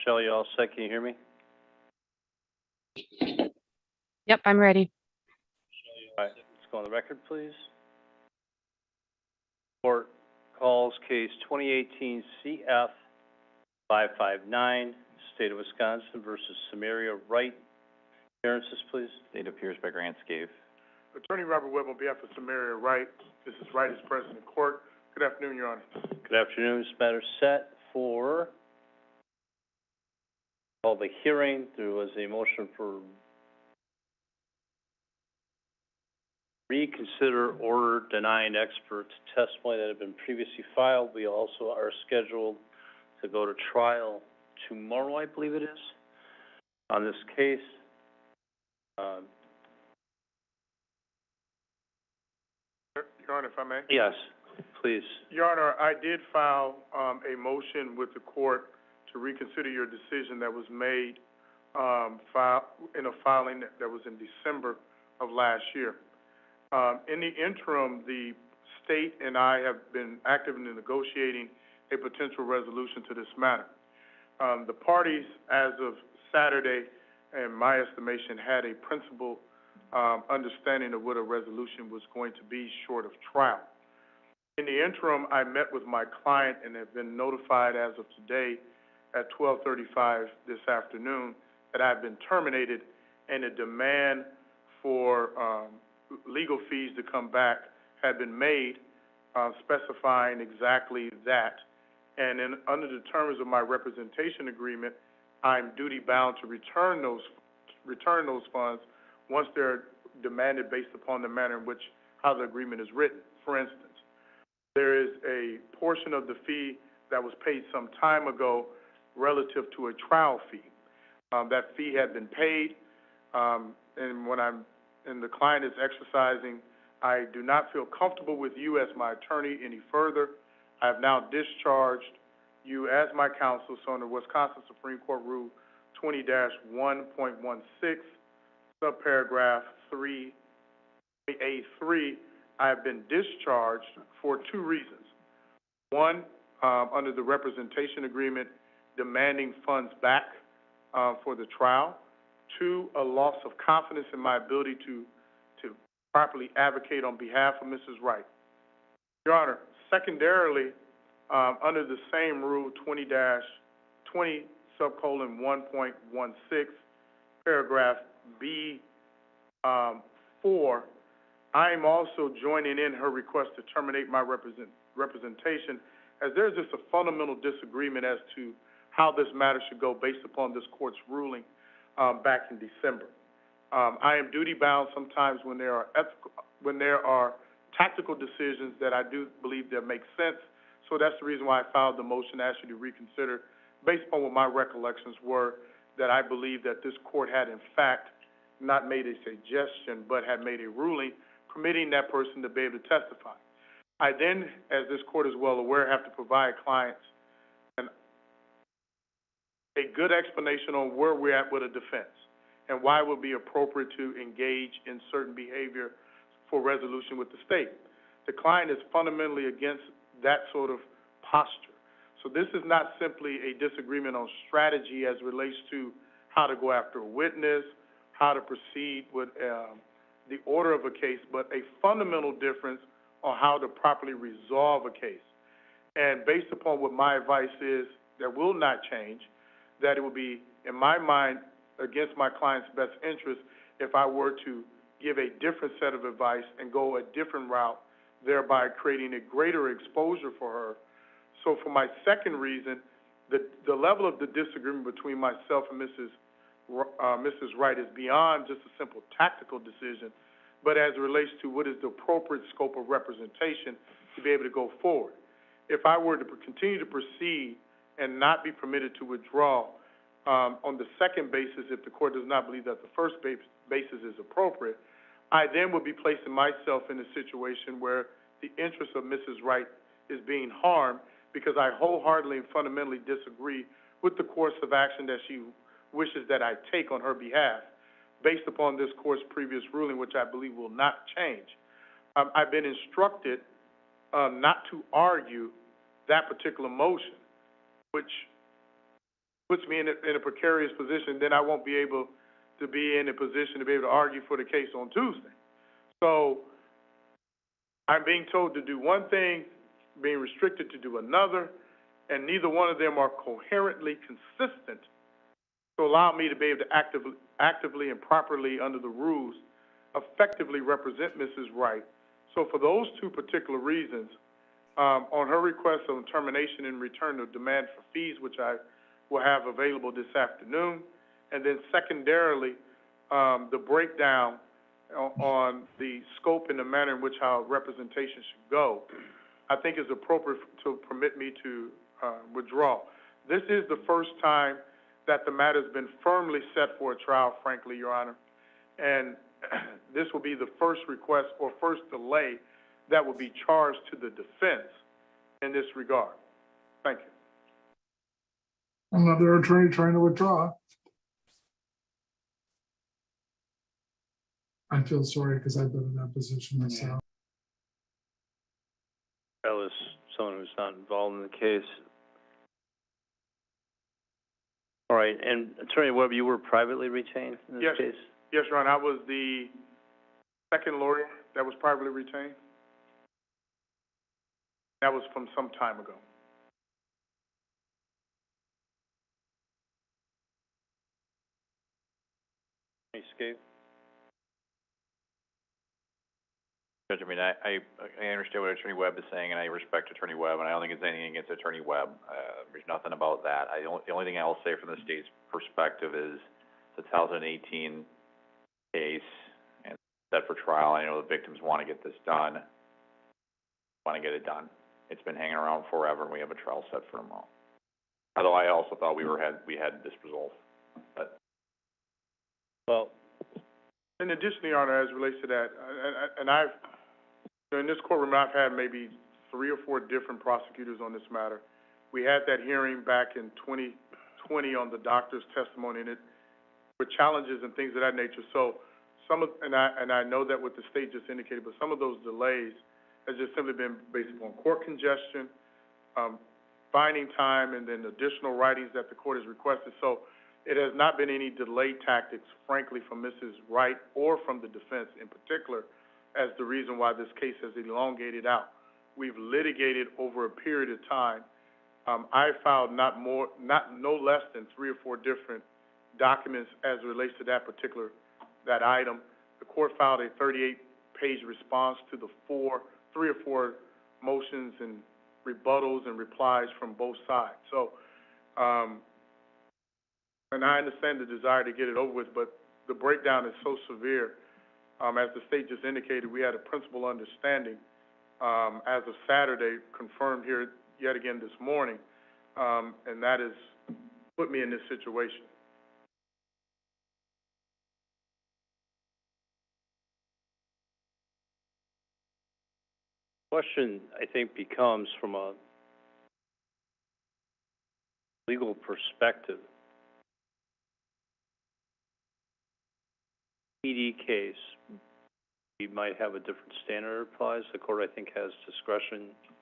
Michelle, you all set? Can you hear me? Yep, I'm ready. All right, let's go on the record, please. Court calls case 2018 CF 559, State of Wisconsin versus Samaria Wright. Appearances, please. State appears by Grant Scave. Attorney Robert Webb on behalf of Samaria Wright. Mrs. Wright is present in court. Good afternoon, Your Honor. Good afternoon. This matter set for call the hearing. There was a motion for reconsider order denying expert testimony that had been previously filed. We also are scheduled to go to trial tomorrow, I believe it is, on this case. Your Honor, if I may. Yes, please. Your Honor, I did file, a motion with the court to reconsider your decision that was made, in a filing that was in December of last year. In the interim, the state and I have been actively negotiating a potential resolution to this matter. The parties, as of Saturday, in my estimation, had a principal, understanding of what a resolution was going to be short of trial. In the interim, I met with my client and have been notified as of today at 12:35 this afternoon that I've been terminated, and a demand for legal fees to come back had been made, specifying exactly that. And then under the terms of my representation agreement, I'm duty bound to return those funds once they're demanded based upon the manner in which how the agreement is written. For instance, there is a portion of the fee that was paid some time ago relative to a trial fee. That fee had been paid, and the client is exercising, I do not feel comfortable with you as my attorney any further. I have now discharged you as my counsel, so under Wisconsin Supreme Court Rule 20-1.16, subparagraph 3A3, I have been discharged for two reasons. One, under the representation agreement, demanding funds back for the trial. Two, a loss of confidence in my ability to properly advocate on behalf of Mrs. Wright. Your Honor, secondarily, under the same rule, 20-20, subcolon 1.16, paragraph B, 4, I am also joining in her request to terminate my representation, as there's just a fundamental disagreement as to how this matter should go based upon this court's ruling back in December. I am duty bound sometimes when there are tactical decisions that I do believe that make sense. So that's the reason why I filed the motion to ask you to reconsider, based upon what my recollections were, that I believe that this court had in fact not made a suggestion, but had made a ruling permitting that person to be able to testify. I then, as this court is well aware, have to provide clients a good explanation on where we're at with a defense and why it would be appropriate to engage in certain behavior for resolution with the state. The client is fundamentally against that sort of posture. So this is not simply a disagreement on strategy as it relates to how to go after a witness, how to proceed with the order of a case, but a fundamental difference on how to properly resolve a case. And based upon what my advice is, that will not change, that it would be, in my mind, against my client's best interest if I were to give a different set of advice and go a different route, thereby creating a greater exposure for her. So for my second reason, the level of the disagreement between myself and Mrs. Wright is beyond just a simple tactical decision, but as it relates to what is the appropriate scope of representation to be able to go forward. If I were to continue to proceed and not be permitted to withdraw on the second basis, if the court does not believe that the first basis is appropriate, I then would be placing myself in a situation where the interest of Mrs. Wright is being harmed because I wholeheartedly and fundamentally disagree with the course of action that she wishes that I take on her behalf, based upon this court's previous ruling, which I believe will not change. I've been instructed not to argue that particular motion, which puts me in a precarious position, then I won't be able to be in a position to be able to argue for the case on Tuesday. So I'm being told to do one thing, being restricted to do another, and neither one of them are coherently consistent to allow me to be able to actively and properly, under the rules, effectively represent Mrs. Wright. So for those two particular reasons, on her request of termination and return of demand for fees, which I will have available this afternoon, and then secondarily, the breakdown on the scope and the manner in which how representation should go, I think is appropriate to permit me to withdraw. This is the first time that the matter's been firmly set for a trial, frankly, Your Honor, and this will be the first request or first delay that will be charged to the defense in this regard. Thank you. Another attorney trying to withdraw. I feel sorry because I've been in that position myself. That was someone who's not involved in the case. All right, and Attorney Webb, you were privately retained in this case? Yes, Your Honor, I was the second lawyer that was privately retained. That was from some time ago. Escape? Judge, I mean, I understand what Attorney Webb is saying, and I respect Attorney Webb, and I don't think it's anything against Attorney Webb. There's nothing about that. The only thing I will say from the state's perspective is the 2018 case and set for trial. I know the victims want to get this done, want to get it done. It's been hanging around forever, and we have a trial set for tomorrow. Although I also thought we had this resolved, but. Well, in addition, Your Honor, as it relates to that, and I've, in this courtroom, I've had maybe 3 or 4 different prosecutors on this matter. We had that hearing back in 2020 on the doctor's testimony in it, with challenges and things of that nature. So and I know that what the state just indicated, but some of those delays has just simply been based upon court congestion, finding time, and then additional writings that the court has requested. So it has not been any delay tactics, frankly, from Mrs. Wright or from the defense in particular as the reason why this case has elongated out. We've litigated over a period of time. I filed no less than 3 or 4 different documents as it relates to that item. The court filed a 38-page response to the 3 or 4 motions and rebuttals and replies from both sides. So, and I understand the desire to get it over with, but the breakdown is so severe. As the state just indicated, we had a principal understanding as of Saturday, confirmed here yet again this morning, and that has put me in this situation. question, I think, becomes from a legal perspective. PD case, we might have a different standard applies. The court, I think, has discretion to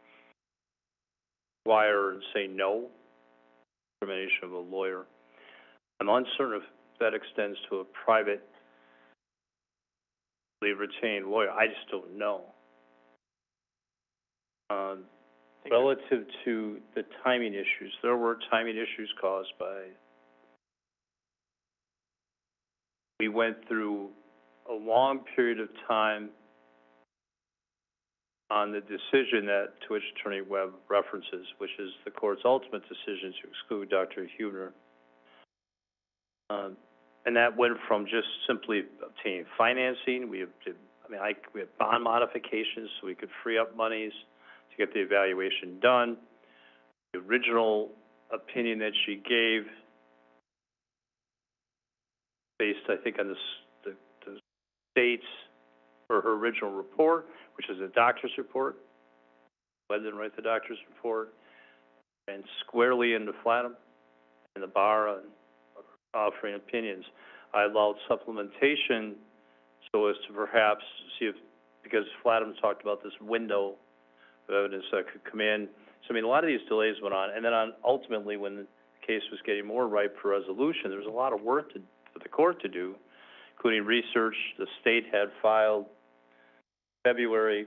require and say no, termination of a lawyer. I'm uncertain if that extends to a privately retained lawyer. I just don't know. Relative to the timing issues, there were timing issues caused by, we went through a long period of time on the decision that, to which Attorney Webb references, which is the court's ultimate decision to exclude Dr. Huebner. And that went from just simply obtaining financing. We had bond modifications so we could free up monies to get the evaluation done. The original opinion that she gave, based, I think, on the state's, or her original report, which is a doctor's report. Webb didn't write the doctor's report, and squarely into Flatham and the bar on offering opinions. I allowed supplementation so as to perhaps see if, because Flatham talked about this window of evidence that could come in. So, I mean, a lot of these delays went on, and then ultimately when the the case was getting more ripe for resolution. There was a lot of work for the court to do, including research. The state had filed February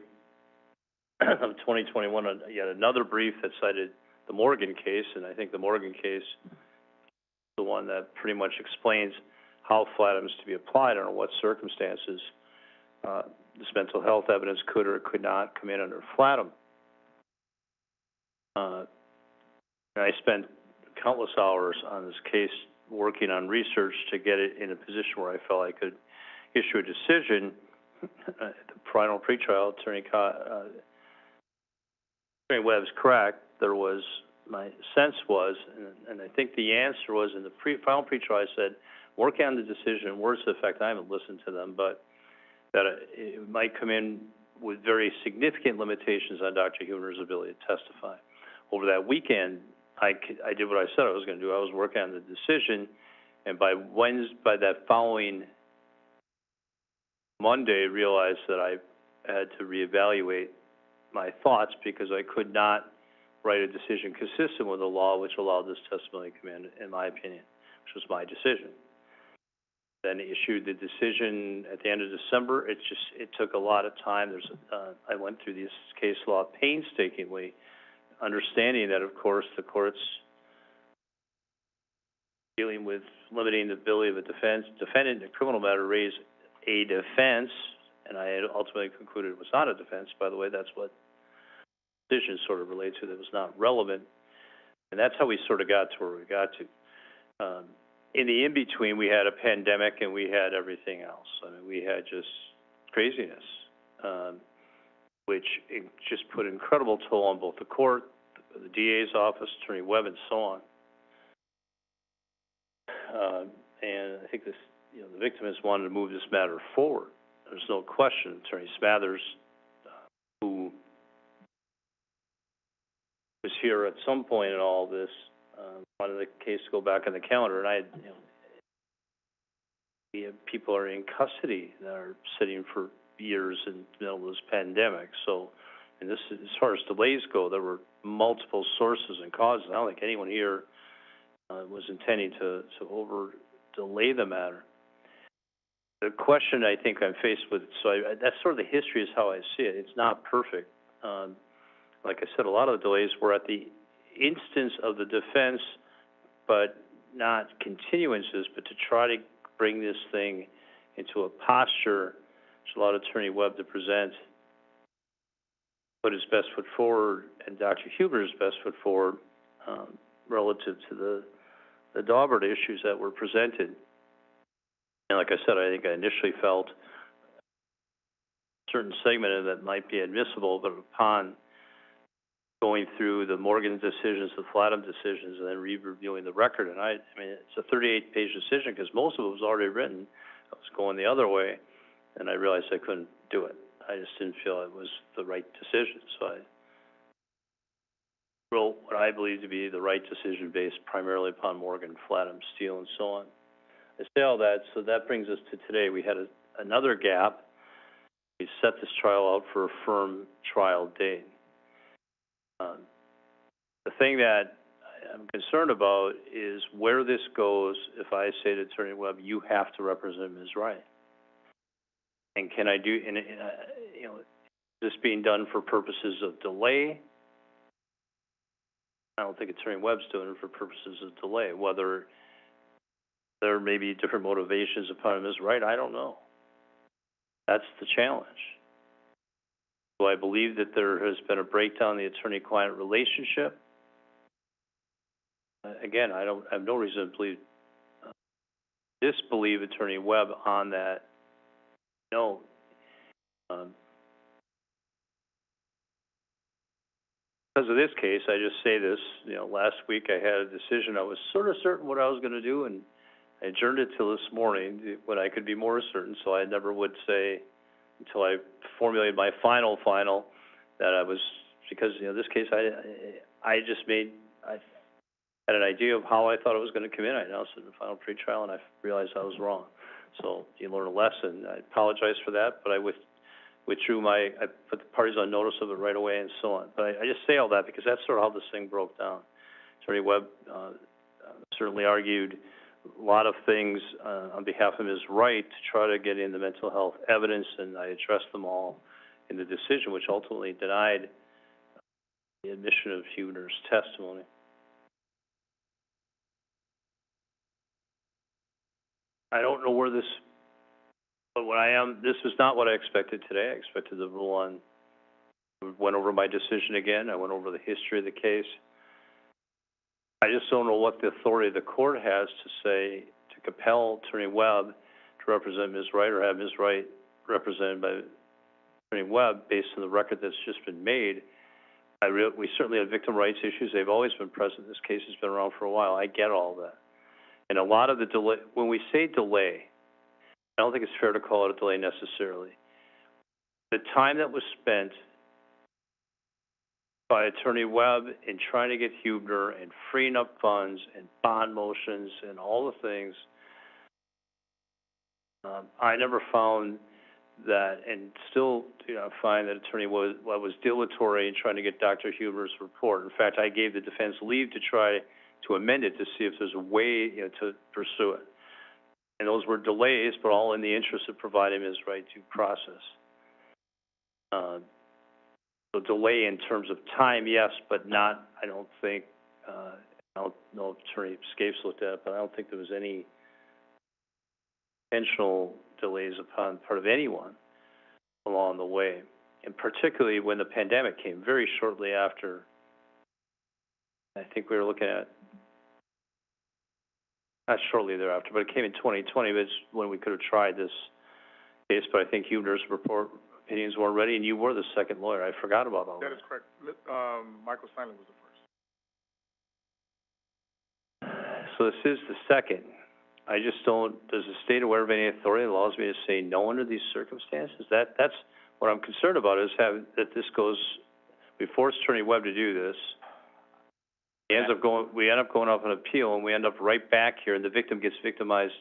of 2021, yet another brief that cited the Morgan case, and I think the Morgan case is the one that pretty much explains how FLATM is to be applied, under what circumstances this mental health evidence could or could not come in under FLATM. And I spent countless hours on this case working on research to get it in a position where I felt I could issue a decision. The final pretrial, Attorney Webb's correct. There was, my sense was, and I think the answer was in the final pretrial, I said, working on the decision, words to the effect, I haven't listened to them, but that it might come in with very significant limitations on Dr. Huber's ability to testify. Over that weekend, I did what I said I was going to do. I was working on the decision, and by that following Monday, realized that I had to reevaluate my thoughts because I could not write a decision consistent with the law which allowed this testimony to come in my opinion, which was my decision. Then issued the decision at the end of December. It took a lot of time. I went through this case law painstakingly, understanding that, of course, the court's dealing with limiting the ability of a defendant in a criminal matter to raise a defense, and I had ultimately concluded it was not a defense. By the way, that's what decision sort of relates to, that was not relevant, and that's how we sort of got to where we got to. In the in-between, we had a pandemic and we had everything else. I mean, we had just craziness, which just put incredible toll on both the court, the DA's office, Attorney Webb, and so on. And I think this, the victim has wanted to move this matter forward. There's no question. Attorney Smathers, who was here at some point in all this, wanted the case to go back on the calendar, and we have people are in custody that are sitting for years in the middle of this pandemic. So, and this is, as far as delays go, there were multiple sources and causes. I don't think anyone here was intending to over-delay the matter. The question I think I'm faced with, that's sort of the history is how I see it. It's not perfect. Like I said, a lot of the delays were at the instance of the defense, but not continuances, but to try to bring this thing into a posture which allowed Attorney Webb to present, put his best foot forward, and Dr. Huber's best foot forward relative to the Daubert issues that were presented. And like I said, I think I initially felt a certain segment of that might be admissible, but upon going through the Morgan decisions, the FLATM decisions, and then re-reviewing the record, and I mean, it's a 38-page decision because most of it was already written. I was going the other way, and I realized I couldn't do it. I just didn't feel it was the right decision, so I wrote what I believe to be the right decision based primarily upon Morgan, FLATM, Steele, and so on. I say all that, so that brings us to today. We had another gap. We set this trial out for a firm trial date. The thing that I'm concerned about is where this goes if I say to Attorney Webb, you have to represent Ms. Wright. And can I do, this being done for purposes of delay? I don't think Attorney Webb's doing it for purposes of delay. Whether there may be different motivations upon Ms. Wright, I don't know. That's the challenge. Do I believe that there has been a breakdown in the attorney-client relationship? Again, I have no reason to believe, disbelieve Attorney Webb on that note. Because of this case, I just say this, last week I had a decision. I was sort of certain what I was going to do, and I adjourned it till this morning when I could be more certain, so I never would say until I formulated my final that I was, because, this case I had an idea of how I thought it was going to come in. I announced it in the final pretrial, and I realized I was wrong. So you learn a lesson. I apologize for that, but I withdrew I put the parties on notice of it right away and so on. But I just say all that because that's sort of how this thing broke down. Attorney Webb certainly argued a lot of things, on behalf of Ms. Wright to try to get in the mental health evidence, and I addressed them all in the decision, which ultimately denied the admission of Huebner's testimony. I don't know where this, but this is not what I expected today. I expected the rule on, went over my decision again, I went over the history of the case. I just don't know what the authority the court has to say, to compel Attorney Webb to represent Ms. Wright, or have Ms. Wright represented by Attorney Webb, based on the record that's just been made. We certainly have victim rights issues. They've always been present. This case has been around for a while. I get all that. And a lot of the delay, when we say delay, I don't think it's fair to call it a delay necessarily. The time that was spent by Attorney Webb in trying to get Huebner and freeing up funds and bond motions and all the things, I never found that, and still do not find that Attorney Webb was dilatory in trying to get Dr. Huebner's report. In fact, I gave the defense leave to try to amend it to see if there's a way, to pursue it. And those were delays, but all in the interest of providing Ms. Wright due process. So delay in terms of time, yes, but not, I don't think, I don't know if Attorney Scapes looked at it, but I don't think there was any intentional delays upon part of anyone along the way. And particularly when the pandemic came, very shortly after, I think we were looking at, not shortly thereafter, but it came in 2020, but it's when we could have tried this case, but I think Huebner's report, opinions weren't ready, and you were the second lawyer. I forgot about all that. That is correct. Michael Steinle was the first. So this is the second. I just don't, does the state aware of any authority that allows me to say no under these circumstances? That's what I'm concerned about, is that this goes, we force Attorney Webb to do this. We end up going up an appeal, and we end up right back here, and the victim gets victimized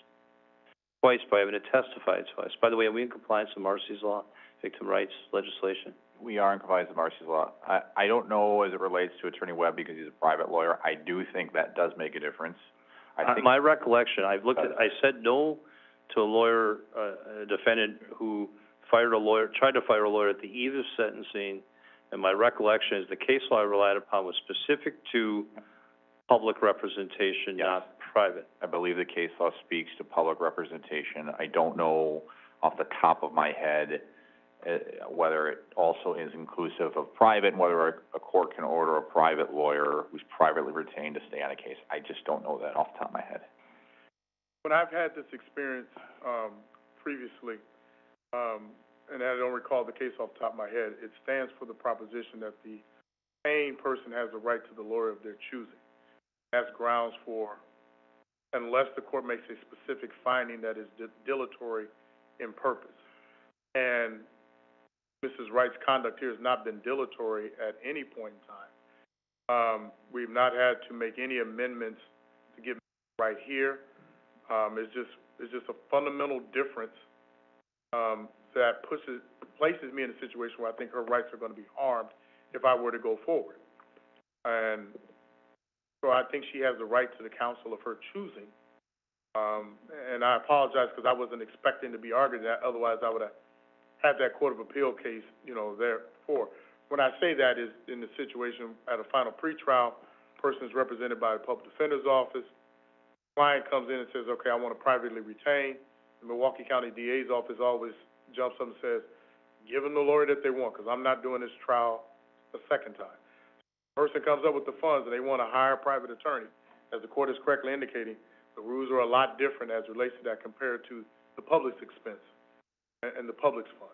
twice by having to testify twice. By the way, are we in compliance with Marcy's law, victim rights legislation? We are in compliance with Marcy's law. I don't know as it relates to Attorney Webb because he's a private lawyer. I do think that does make a difference. I think My recollection, I said no to a lawyer, a defendant who tried to fire a lawyer at the eve of sentencing, and my recollection is the case law I relied upon was specific to public representation, Yes. not private. I believe the case law speaks to public representation. I don't know off the top of my head whether it also is inclusive of private, and whether a court can order a private lawyer who's privately retained to stay on a case. I just don't know that off the top of my head. When I've had this experience, previously, and I don't recall the case off the top of my head, it stands for the proposition that the paying person has the right to the lawyer of their choosing. That's grounds for, unless the court makes a specific finding that is dilatory in purpose. And Mrs. Wright's conduct here has not been dilatory at any point in time. We've not had to make any amendments to get right here. It's just a fundamental difference, that places me in a situation where I think her rights are going to be harmed if I were to go forward. And so I think she has the right to the counsel of her choosing. And I apologize because I wasn't expecting to be arguing that, otherwise I would have had that Court of Appeal case, therefore. When I say that is in the situation at a final pretrial, person is represented by the public defender's office, client comes in and says, okay, I want to privately retain. The Milwaukee County DA's office always jumps up and says, give them the lawyer that they want, because I'm not doing this trial a second time. Person comes up with the funds and they want to hire a private attorney. As the court is correctly indicating, the rules are a lot different as it relates to that compared to the public's expense and the public's funds.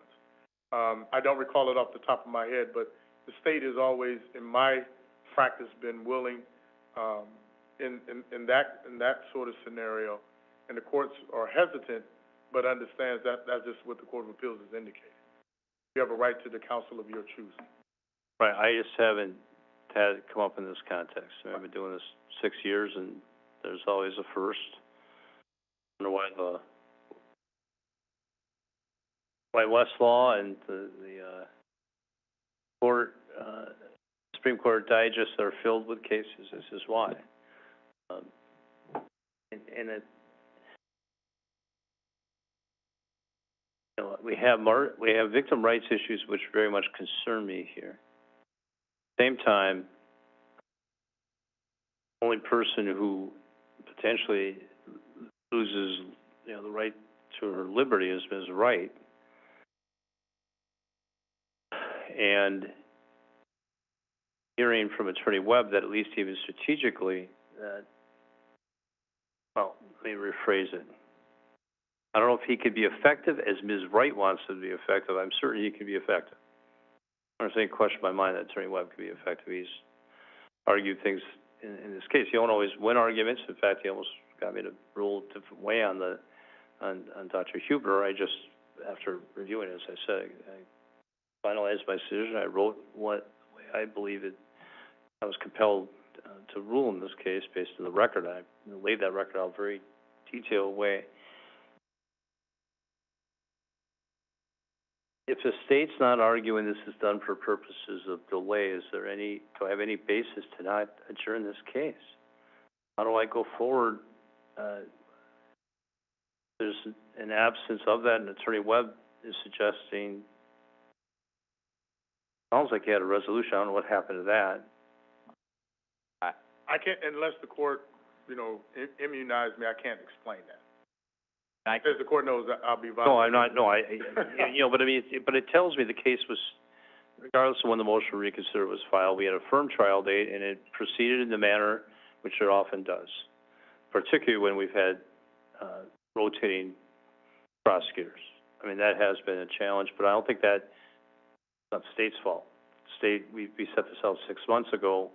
I don't recall it off the top of my head, but the state has always, in my practice, been willing, in that sort of scenario, and the courts are hesitant, but understands that that's just what the Court of Appeals has indicated. You have a right to the counsel of your choosing. Right, I just haven't had it come up in this context. I've been doing this 6 years, and there's always a first. I wonder why Westlaw and the court, Supreme Court digests are filled with cases. This is why. and it, you know, we have victim rights issues which very much concern me here. Same time, only person who potentially loses, you know, the right to her liberty is Ms. Wright. And hearing from Attorney Webb that at least even strategically, that, well, let me rephrase it. I don't know if he could be effective as Ms. Wright wants him to be effective. I'm certain he can be effective. There's any question in my mind that Attorney Webb could be effective. He's argued things in this case. He don't always win arguments. In fact, he almost got me to rule a different way on Dr. Huber. I just, after reviewing it, as I said, I finalized my decision. I wrote what way I believe it. I was compelled to rule in this case based on the record. I laid that record out very detailed way. If the state's not arguing this is done for purposes of delay, do I have any basis to not adjourn this case? How do I go forward? There's an absence of that, and Attorney Webb is suggesting, sounds like he had a resolution. I don't know what happened to that. I can't, unless the court, you know, immunized me, I can't explain that. And As the court knows, I'll be violating. No, I'm not, no, you know, but I mean, but it tells me the case was, regardless of when the motion to reconsider was filed, we had a firm trial date, and it proceeded in the manner which it often does, particularly when we've had, rotating prosecutors. I mean, that has been a challenge, but I don't think that's not the state's fault. We set this out 6 months ago.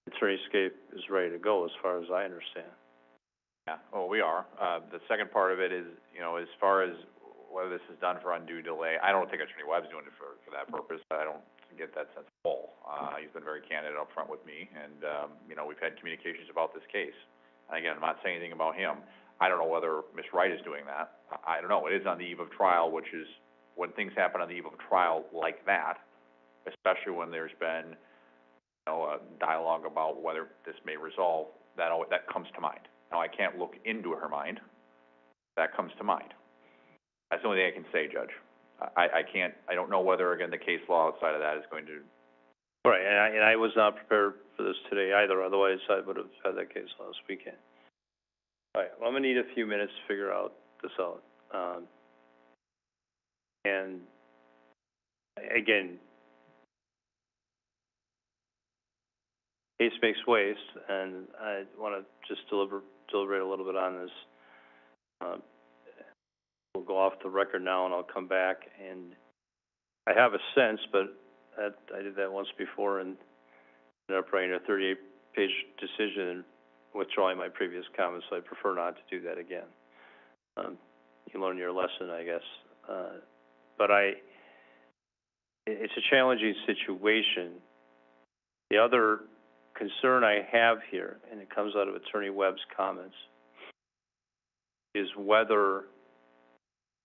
Attorney Scape is ready to go, as far as I understand. Yeah, well, we are. The second part of it is, you know, as far as whether this is done for undue delay, I don't think Attorney Webb's doing it for that purpose. I don't get that sense at all. He's been very candid up front with me, and, you know, we've had communications about this case. And again, I'm not saying anything about him. I don't know whether Ms. Wright is doing that. I don't know. It is on the eve of trial, which is, when things happen on the eve of trial like that, especially when there's been, you know, a dialogue about whether this may resolve, that comes to mind. Now, I can't look into her mind. That comes to mind. That's the only thing I can say, Judge. I can't, I don't know whether, again, the case law outside of that is going to... Right, and I was not prepared for this today either, otherwise I would have had that case last weekend. All right, well, I'm gonna need a few minutes to figure this out. And again, case makes waste, and I wanna just deliberate a little bit on this. We'll go off the record now, and I'll come back, and I have a sense, but I did that once before and ended up writing a 38-page decision and withdrawing my previous comments, so I prefer not to do that again. You learn your lesson, I guess. But it's a challenging situation. The other concern I have here, and it comes out of Attorney Webb's comments, is whether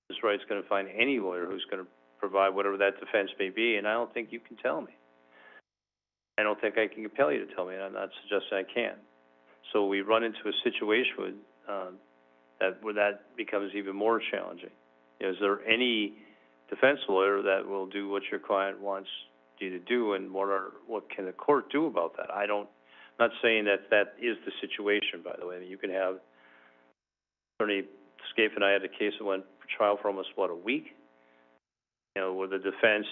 Ms. Wright's going to find any lawyer who's going to provide whatever that defense may be, and I don't think you can tell me. I don't think I can compel you to tell me, and I'm not suggesting I can. So we run into a situation with, where that becomes even more challenging. You know, is there any defense lawyer that will do what your client wants you to do, and what can the court do about that? I'm not saying that is the situation, by the way. I mean, you can have Attorney Scape and I had a case that went for trial for almost, a week? You know, where the defense,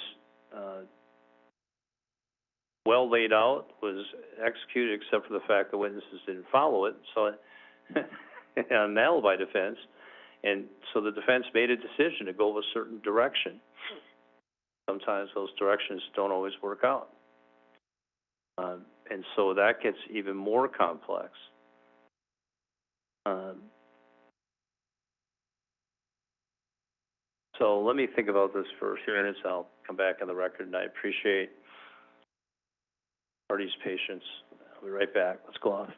well laid out, was executed, except for the fact the witnesses didn't follow it, so an alibi defense, and so the defense made a decision to go a certain direction. Sometimes those directions don't always work out, and so that gets even more complex. So let me think about this for a few minutes. I'll come back on the record, and I appreciate parties' patience. I'll be right back. Let's go off.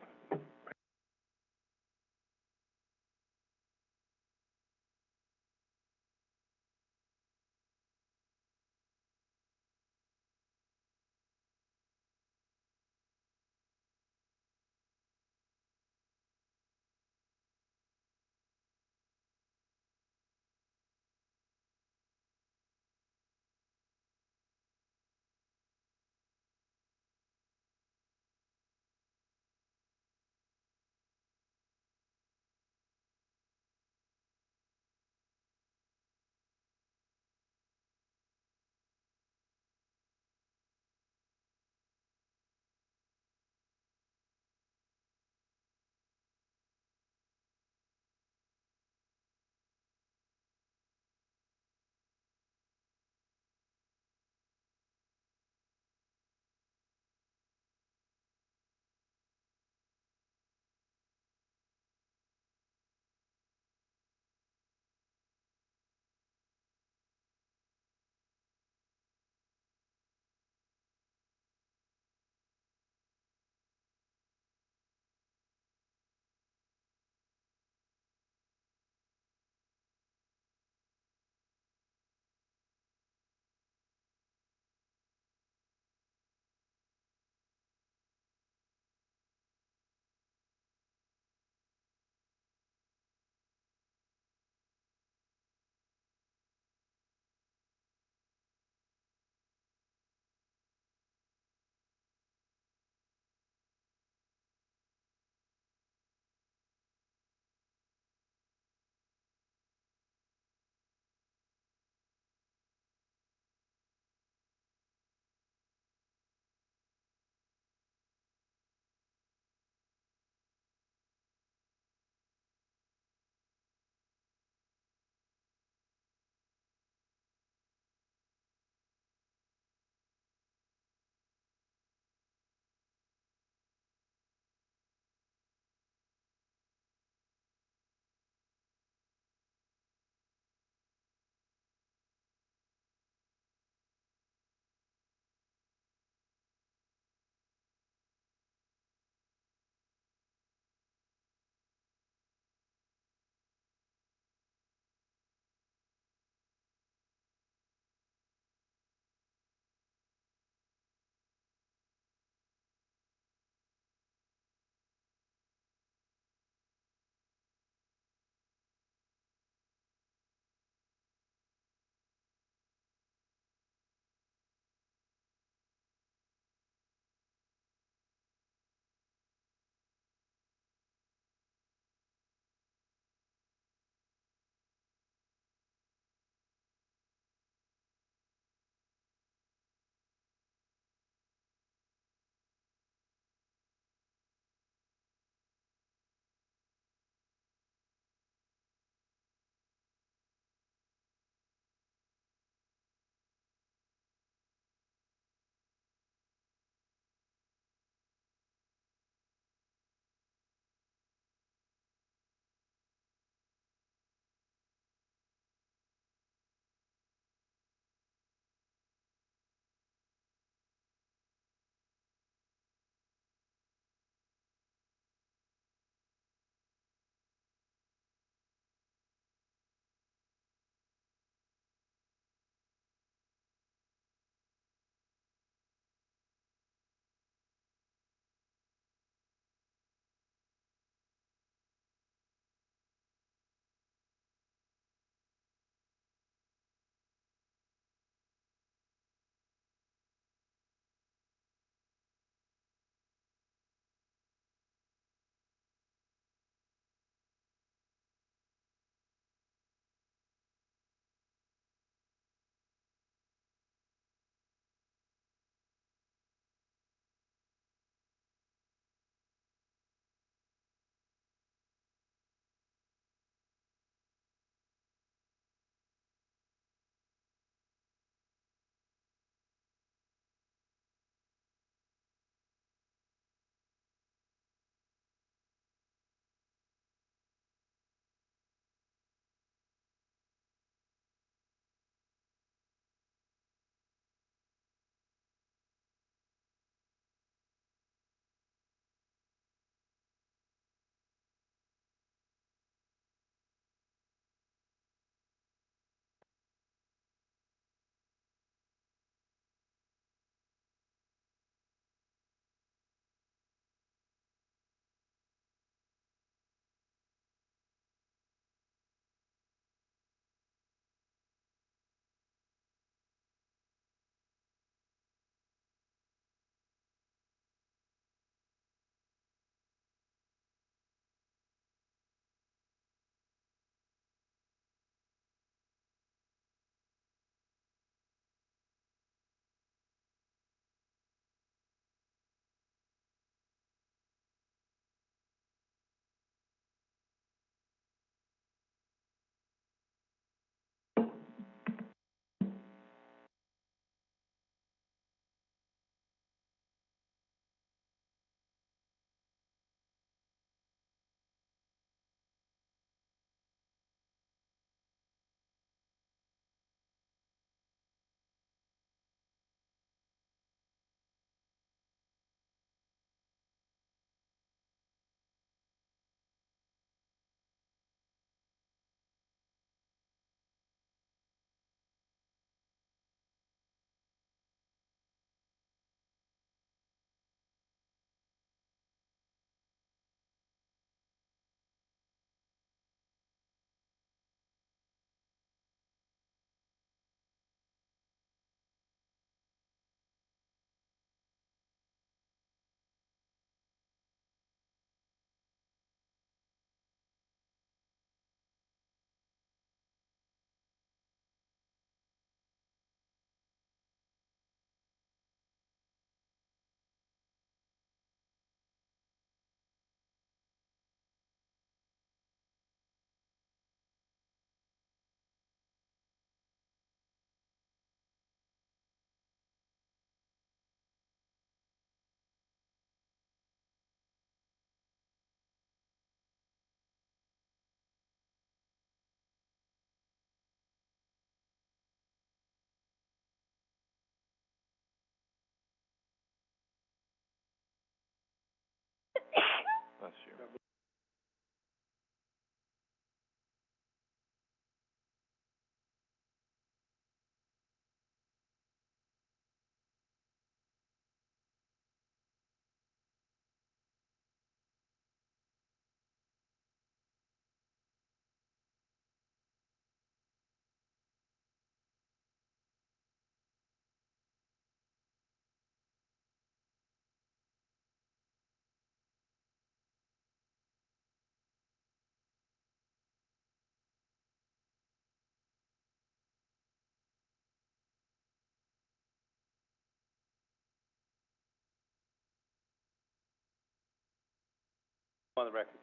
On the record.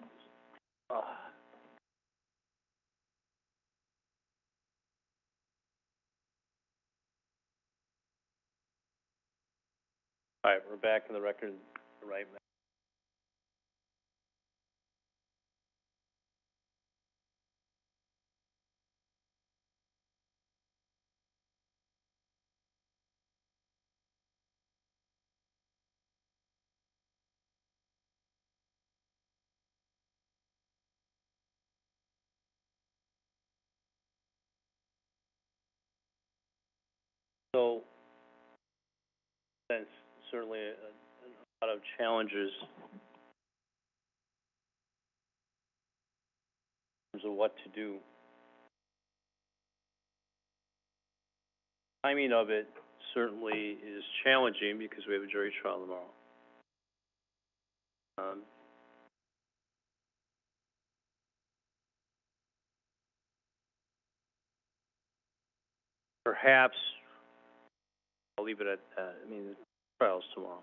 All right, we're back in the record, right? So, since certainly a lot of challenges in terms of what to do. Timing of it certainly is challenging because we have a jury trial tomorrow. Perhaps, I'll leave it at that. I mean, the trial's tomorrow.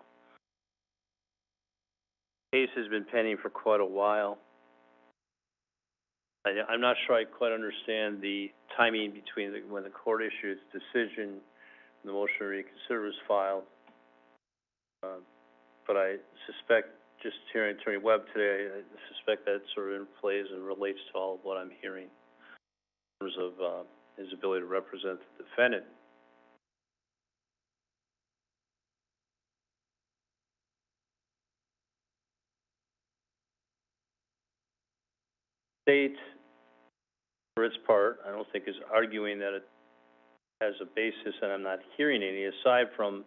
Case has been pending for quite a while. I'm not sure I quite understand the timing between when the court issued its decision and the motion to reconsider was filed. But I suspect, just hearing Attorney Webb today, I suspect that sort of plays and relates to all of what I'm hearing in terms of, his ability to represent the defendant. State, for its part, I don't think is arguing that it has a basis, and I'm not hearing any, aside from,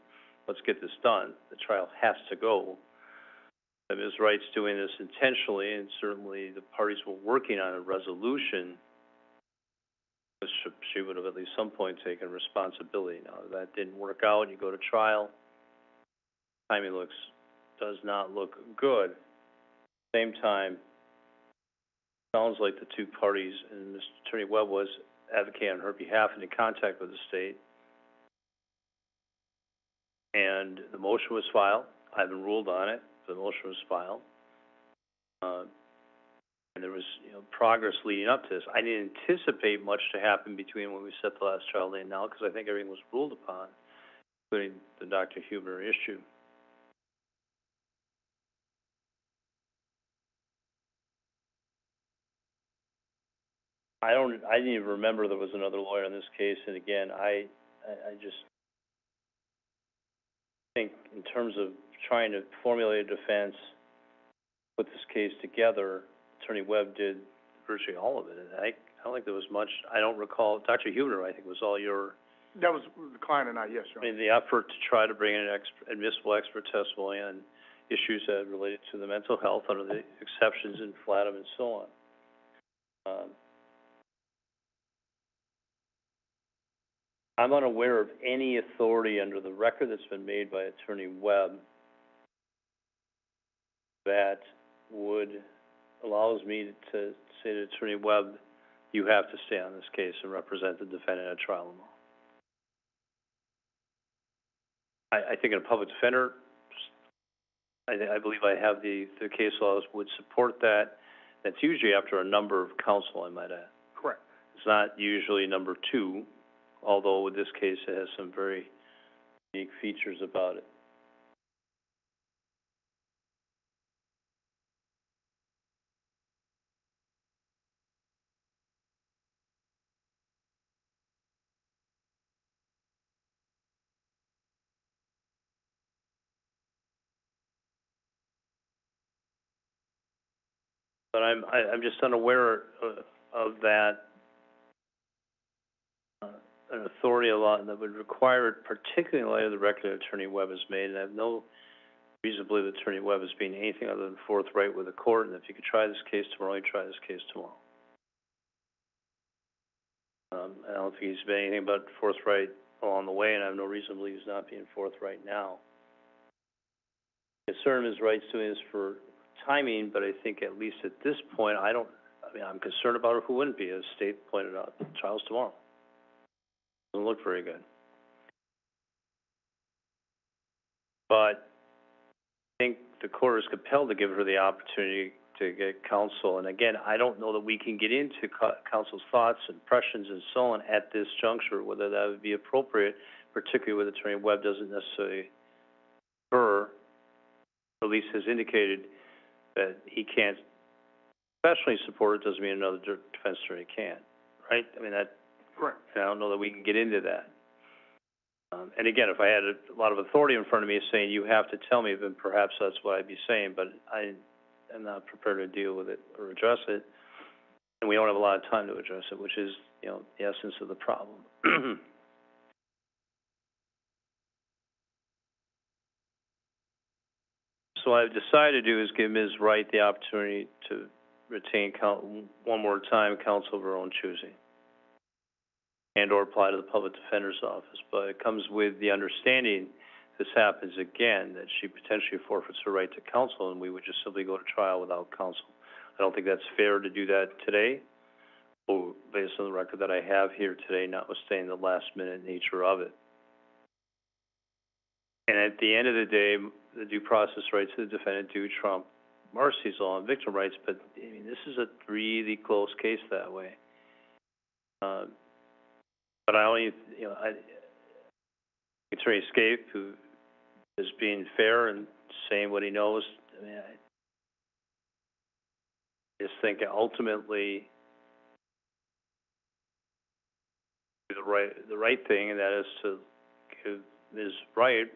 let's get this done, the trial has to go. Ms. Wright's doing this intentionally, and certainly the parties were working on a resolution. She would have at least some point taken responsibility. Now, if that didn't work out, you go to trial, timing does not look good. Same time, sounds like the two parties, and Mr. Attorney Webb was advocating on her behalf and in contact with the state. And the motion was filed. I haven't ruled on it. The motion was filed. And there was, progress leading up to this. I didn't anticipate much to happen between when we set the last trial date and now, because I think everything was ruled upon, including the Dr. Huber issue. I didn't even remember there was another lawyer in this case, and again, I just think in terms of trying to formulate a defense, put this case together, Attorney Webb did virtually all of it. I don't think there was much, I don't recall, Dr. Huber, I think, was all your... That was the client and I, yes, Your I Honor. mean, the effort to try to bring in admissible expert testimony on issues that related to the mental health under the exceptions in Flatham and so on. I'm unaware of any authority under the record that's been made by Attorney Webb that allows me to say to Attorney Webb, you have to stay on this case and represent the defendant at trial tomorrow. I think in a public defender, I believe I have the case laws would support that. That's usually after a number of counsel, I might add. Correct. It's not usually number two, although with this case it has some very unique features about it. But I'm just unaware of that, an authority law that would require it, particularly in light of the record that Attorney Webb has made, and I have no reason to believe that Attorney Webb is being anything other than forthright with the court, and if you could try this case tomorrow, you try this case tomorrow. I don't think he's been anything but forthright along the way, and I have no reason to believe he's not being forthright now. Concern Ms. Wright's doing this for timing, but I think at least at this point, I'm concerned about her. Who wouldn't be, as State pointed out. The trial's tomorrow. Doesn't look very good. But I think the court is compelled to give her the opportunity to get counsel. And again, I don't know that we can get into counsel's thoughts, impressions, and so on at this juncture, whether that would be appropriate, particularly with Attorney Webb doesn't necessarily or at least has indicated that he can't professionally support it, doesn't mean another defense attorney can, right? I mean, that, Correct. I don't know that we can get into that. And again, if I had a lot of authority in front of me saying, you have to tell me, then perhaps that's what I'd be saying, but I am not prepared to deal with it or address it. And we don't have a lot of time to address it, which is, you know, the essence of the problem. So what I've decided to do is give Ms. Wright the opportunity to retain one more time counsel of her own choosing, and or apply to the public defender's office. But it comes with the understanding, if this happens again, that she potentially forfeits her right to counsel, and we would just simply go to trial without counsel. I don't think that's fair to do that today, or based on the record that I have here today, notwithstanding the last-minute nature of it. And at the end of the day, the due process rights of the defendant do trump Marcy's law and victim rights, but, I mean, this is a really close case that way. But I only, you know, Attorney Scape, who is being fair and saying what he knows, I mean, I just think ultimately the right thing, and that is to give Ms. Wright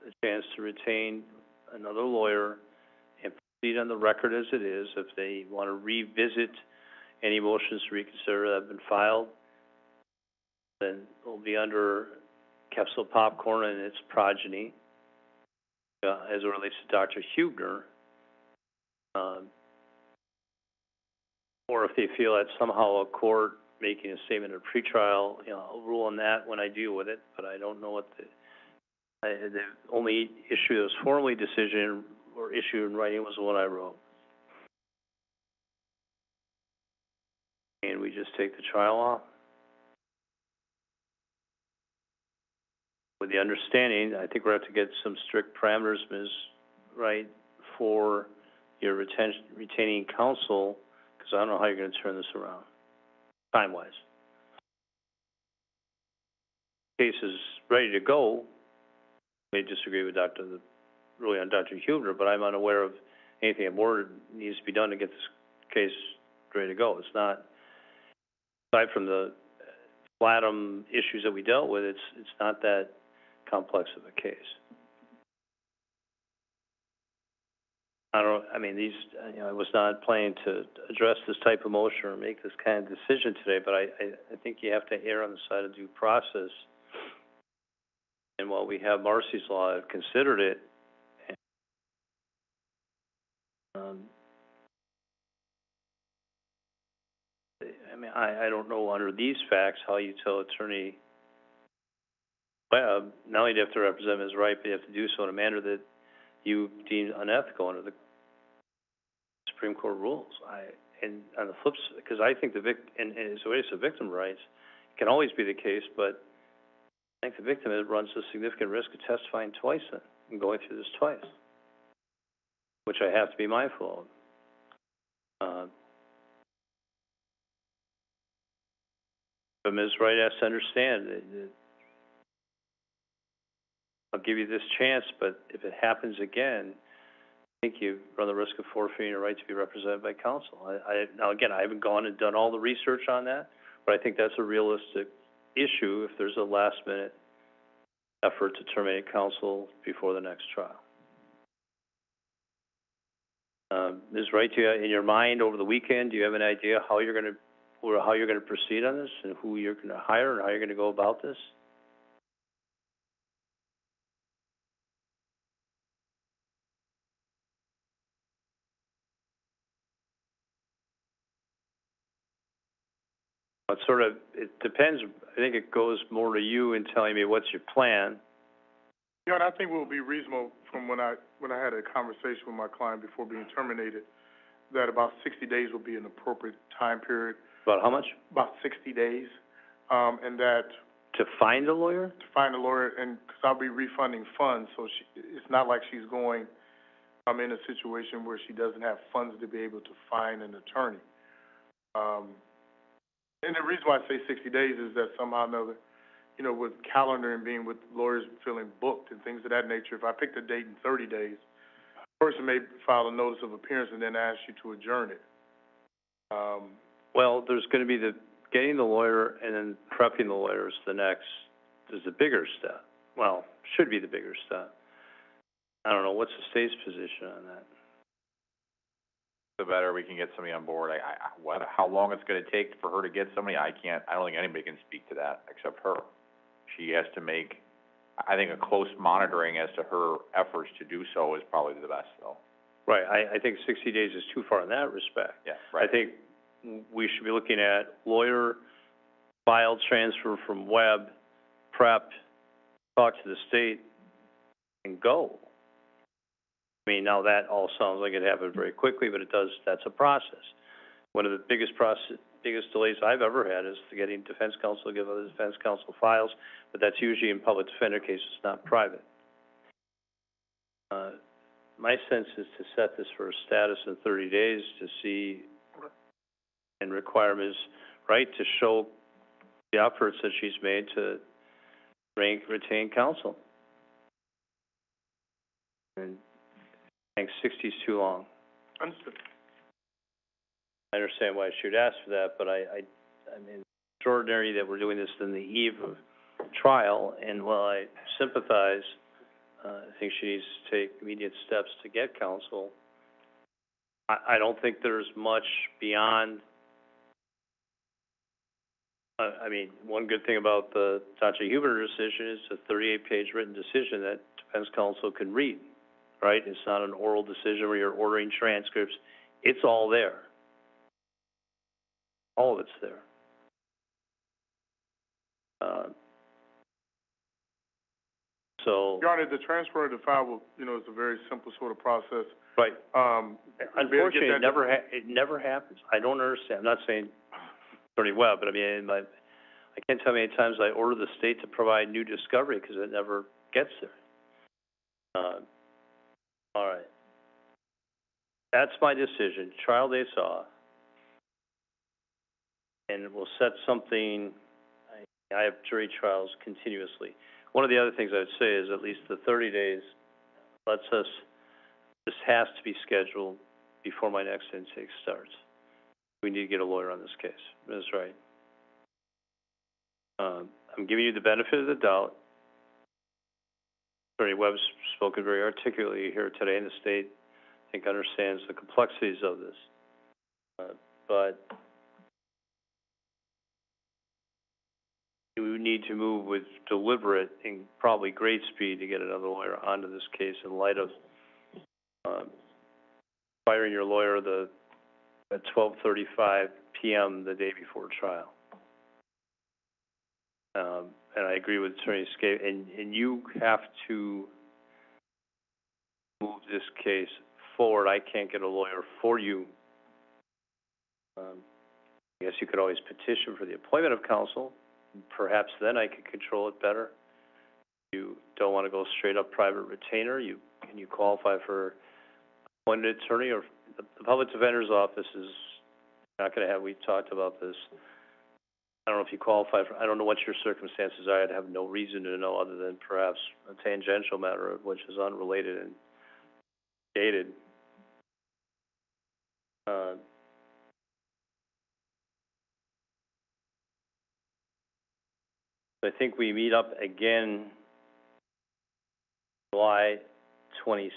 a chance to retain another lawyer and proceed on the record as it is. If they want to revisit any motions to reconsider that have been filed, then it'll be under Capsule Popcorn and its progeny, as it relates to Dr. Huebner. Or if they feel that somehow a court making a statement of pretrial, you know, I'll rule on that when I deal with it, but I don't know what the only issue that was formally decision or issue in writing was the one I wrote. And we just take the trial off. With the understanding, I think we're going to have to get some strict parameters, Ms. Wright, for your retaining counsel, because I don't know how you're going to turn this around, time-wise. Case is ready to go. I may disagree with really on Dr. Huebner, but I'm unaware of anything more that needs to be done to get this case ready to go. It's not, aside from the Flatum issues that we dealt with, it's not that complex of a case. I was not planning to address this type of motion or make this kind of decision today, but I think you have to err on the side of due process. And while we have Marcy's law, I've considered it. I don't know under these facts how you tell Attorney Webb, not only do you have to represent Ms. Wright, but you have to do so in a manner that you deem unethical under the Supreme Court rules. And on the flip side, because I think and as it relates to victim rights, it can always be the case, but I think the victim runs a significant risk of testifying twice and going through this twice, which I have to be mindful of. But Ms. Wright has to understand that I'll give you this chance, but if it happens again, I think you run the risk of forfeiting your right to be represented by counsel. Now, again, I haven't gone and done all the research on that, but I think that's a realistic issue if there's a last-minute effort to terminate counsel before the next trial. Ms. Wright, do you, in your mind over the weekend, do you have an idea how you're going to proceed on this and who you're going to hire and how you're going to go about this? It depends. I think it goes more to you in telling me what's your plan. Yeah, and I think it will be reasonable from when I had a conversation with my client before being terminated, that about 60 days will be an appropriate time period. About how much? About 60 days, and that To find a lawyer? to find a lawyer, and because I'll be refunding funds, so it's not like she's going in a situation where she doesn't have funds to be able to find an attorney. And the reason why I say 60 days is that somehow or another, you know, with calendar and being with lawyers feeling booked and things of that nature, if I picked a date in 30 days, the person may file a notice of appearance and then ask you to adjourn it. Well, there's gonna be getting the lawyer and then prepping the lawyer is the bigger step. Well, should be the bigger step. I don't know, what's the state's position on that? The better we can get somebody on board. How long it's gonna take for her to get somebody, I don't think anybody can speak to that except her. She has to make, I think, a close monitoring as to her efforts to do so is probably the best, though. Right, I think 60 days is too far in that respect. Yeah, right. I think we should be looking at lawyer, file transfer from Webb, prep, talk to the state, and go. I mean, now that all sounds like it happened very quickly, but that's a process. One of the biggest delays I've ever had is getting defense counsel to give other defense counsel files, but that's usually in public defender cases, not private. My sense is to set this for a status in 30 days to see, and require Ms. Wright to show the efforts that she's made to retain counsel. And I think 60 is too long. Understood. I understand why she would ask for that, but I mean, it's extraordinary that we're doing this in the eve of trial, and while I sympathize, I think she needs to take immediate steps to get counsel. I don't think there's much beyond, I mean, one good thing about the Dr. Huber decision is a 38-page written decision that defense counsel can read, right? It's not an oral decision where you're ordering transcripts. It's all there. All of it's there. So, Your Honor, the transfer of the file will, you know, is a very simple sort of process. right. Unfortunately, get that- it never happens. I don't understand. I'm not saying Attorney Webb, but I mean, I can't tell how many times I order the state to provide new discovery because it never gets there. All right. That's my decision. Trial date's off. And we'll set something, I have jury trials continuously. One of the other things I would say is at least the 30 days lets us, this has to be scheduled before my next intake starts. We need to get a lawyer on this case. Ms. Wright. I'm giving you the benefit of the doubt. Attorney Webb's spoken very articulately here today, and the state, I think, understands the complexities of this. But we need to move with deliberate and probably great speed to get another lawyer onto this case in light of firing your lawyer at 12:35 p.m. the day before trial. And I agree with Attorney Scape, and you have to move this case forward. I can't get a lawyer for you. I guess you could always petition for the appointment of counsel. Perhaps then I could control it better. You don't want to go straight up private retainer. Can you qualify for appointed attorney, or the public defender's office is not going to have, we've talked about this. I don't know if you qualify for, I don't know what your circumstances are. I'd have no reason to know other than perhaps a tangential matter, which is unrelated and dated. I think we meet up again July 26th.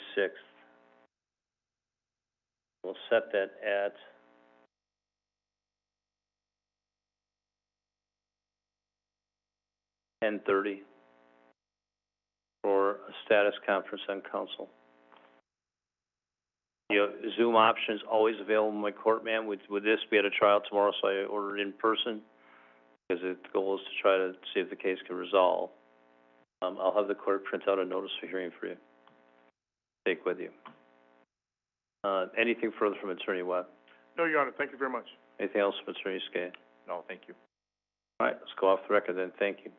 We'll set that at 10:30 for a status conference on counsel. You know, Zoom option is always available in my court, ma'am. With this, we had a trial tomorrow, so I ordered it in person, because the goal is to try to see if the case can resolve. I'll have the court print out a notice of hearing for you. Take with you. Anything further from Attorney Webb? No, Your Honor, thank you very much. Anything else from Attorney Skate? No, thank you. All right, let's go off the record then. Thank you.